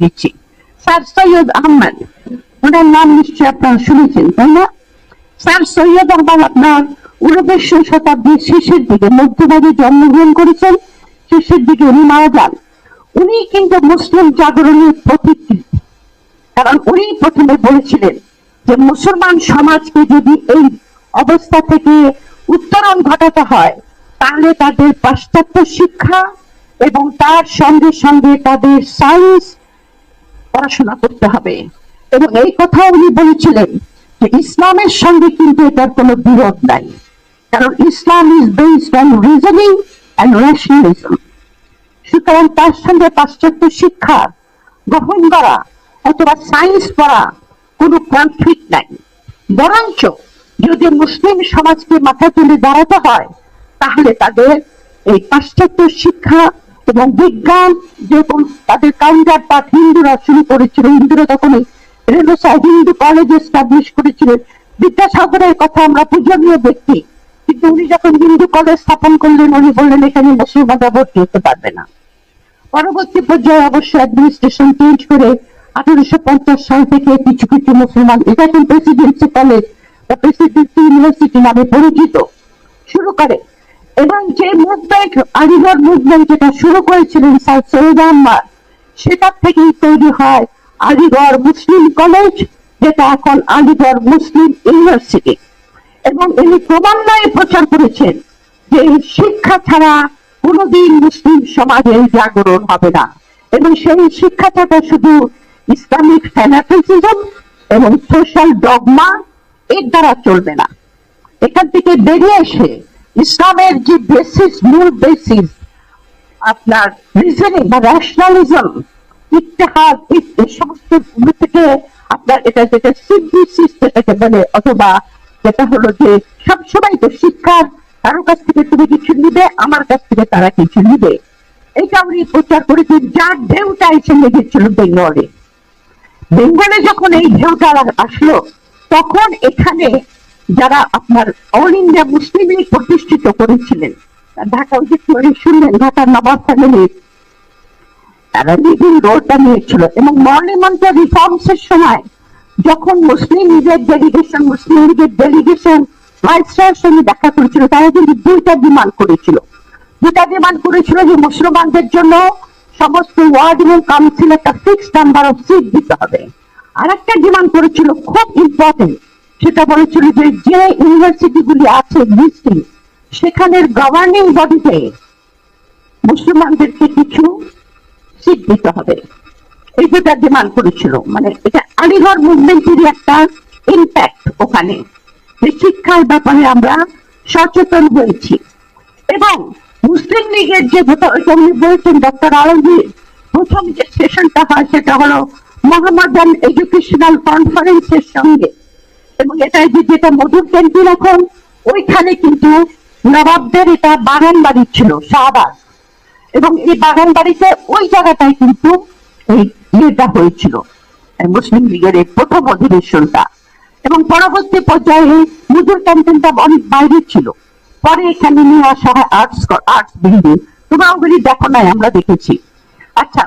দিচ্ছি। স্যার সৈয়দ আহমদ, ওনার নাম নিশ্চয়ই আপনারা শুনেছেন, তাই না? স্যার সৈয়দ আহমদ আপনার 19 শতাব্দীর শেষের দিকে, মধ্যভাগে জন্মগ্রহণ করেছেন, শেষের দিকে উনি মারা যান। উনি কিন্তু মুসলিম জাগরণের প্রতিকৃতি, কারণ উনি প্রথমে বলেছিলেন যে মুসলমান সমাজকে যদি এই অবস্থা থেকে উত্তরণ ঘটাতে হয়, তাহলে তাদের পাশ্চাত্য শিক্ষা এবং তার সঙ্গে সঙ্গে তাদের সায়েন্স পড়াশোনা করতে হবে। এবং এই কথা উনি বলেছিলেন যে ইসলামের সঙ্গে কিন্তু এটার কোনো বিরোধ নাই, কারণ Islam is based on reasoning and rationalism. সুতরাং তার সঙ্গে পাশ্চাত্য শিক্ষা গ্রহণ করা অথবা সায়েন্স পড়া কোনো কনফ্লিক্ট নাই। বরঞ্চ যদি মুসলিম সমাজকে মাথা তুলে দাঁড়াতে হয়, তাহলে তাদের এই পাশ্চাত্য শিক্ষা এবং বিজ্ঞান, যেরকম তাদের কাউন্টার পার্ট হিন্দুরা শুরু করেছিল, হিন্দুরা তখন রেনেসাঁ হিন্দু কলেজ এস্টাবলিশ করেছিলেন। বিদ্যাসাগরের কথা আমরা পূজনীয় ব্যক্তি, কিন্তু উনি যখন হিন্দু কলেজ স্থাপন করলেন, উনি বললেন এখানে মুসলমানরা ভর্তি হতে পারবে না। পরবর্তী পর্যায়ে অবশ্য অ্যাডমিনিস্ট্রেশন চেঞ্জ করে 1850 সাল থেকে কিছু কিছু মুসলমান, এটা এখন প্রেসিডেন্সি কলেজ বা প্রেসিডেন্সি ইউনিভার্সিটি নামে পরিচিত, শুরু করে। এবং যে মুভমেন্ট, আলিগড় মুভমেন্ট যেটা শুরু করেছিলেন স্যার সৈয়দ আহমদ, সেটার থেকেই তৈরি হয় আলিগড় মুসলিম কলেজ, যেটা এখন আলিগড় মুসলিম ইউনিভার্সিটি। এবং ইনি ক্রমান্বয়ে প্রচার করেছেন যে শিক্ষা ছাড়া কোনোদিন মুসলিম সমাজের জাগরণ হবে না, এবং সেই শিক্ষাটা শুধু ইসলামিক ফ্যানাটিসিজম এবং সোশ্যাল ডগমা এর দ্বারা চলবে না। এখান থেকে বেরিয়ে এসে ইসলামের যে বেসিস, মূল বেসিস আপনার রিজনিং বা ন্যাশনালিজম, ইত্তেহাদ, এই সমস্ত থেকে আপনার এটা যেটা সিনথেসিস যেটাকে বলে, অথবা যেটা হলো যে সবসময় তো শিক্ষার কারো কাছ থেকে তুমি কিছু নিবে, আমার কাছ থেকে তারা কিছু নিবে, এটা উনি প্রচার করেছেন। যার ঢেউটা এসে লেগেছিল বেঙ্গলে। বেঙ্গলে যখন এই ঢেউটা আসলো, তখন এখানে যারা আপনার অল ইন্ডিয়া মুসলিম লীগ প্রতিষ্ঠিত করেছিলেন, ঢাকা ওই যে শুনলেন ঢাকার নবাব ফ্যামিলির, তারা লিভিং রোডটা নিয়েছিল। এবং মর্নিমন্ত্র রিফর্মস এর সময় যখন মুসলিম লীগের ডেলিগেশন ভাইসরয়ের সঙ্গে দেখা করেছিল, তারা কিন্তু দুইটা ডিমান্ড করেছিল। যে মুসলমানদের জন্য সমস্ত ওয়ার্ড এবং কাউন্সিল একটা ফিক্সড নাম্বার অফ সিট দিতে হবে। আর একটা ডিমান্ড করেছিল খুব ইম্পর্টেন্ট, সেটা বলেছিল যে যে ইউনিভার্সিটি গুলি আছে এক্সিস্টিং, সেখানের গভর্নিং বডিতে মুসলমানদেরকে কিছু সিট দিতে হবে। এই যেটা ডিমান্ড করেছিল, মানে এটা আলিগড় মুভমেন্টের একটা ইম্প্যাক্ট ওখানে, যে শিক্ষার ব্যাপারে আমরা সচেতন হয়েছি। এবং মুসলিম লীগের যে উনি বলছেন ডক্টর আলমগীর, প্রথম যে সেশনটা হয় সেটা হলো মোহাম্মদান এডুকেশনাল কনফারেন্সের সঙ্গে। এবং এটা যেটা মধুর ক্যান্টিন এখন, ওইখানে কিন্তু নবাবদের এটা বাগান বাড়ি ছিল, শাহবাগ, এবং এই বাগান বাড়িতে ওই জায়গাটায় কিন্তু এই ইয়েটা হয়েছিল, মুসলিম লীগের এই প্রথম অধিবেশনটা। এবং পরবর্তী পর্যায়ে মধুর ক্যান্টিনটা অনেক বাইরে ছিল, পরে এখানে নিয়ে আসা হয় আর্টস বিল্ডিং। তোমরা ওগুলি দেখো নাই, আমরা দেখেছি। আচ্ছা,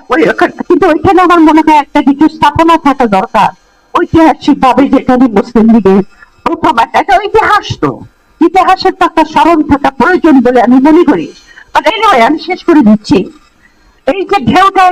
কিন্তু ওইখানে আমার মনে হয় একটা কিছু স্থাপনা থাকা দরকার ঐতিহাসিক ভাবে, যেখানে মুসলিম লীগের প্রথম একটা ইতিহাস, তো ইতিহাসের তো একটা স্মরণ থাকা প্রয়োজন বলে আমি মনে করি। আমি শেষ করে দিচ্ছি। এই যে ঢেউটা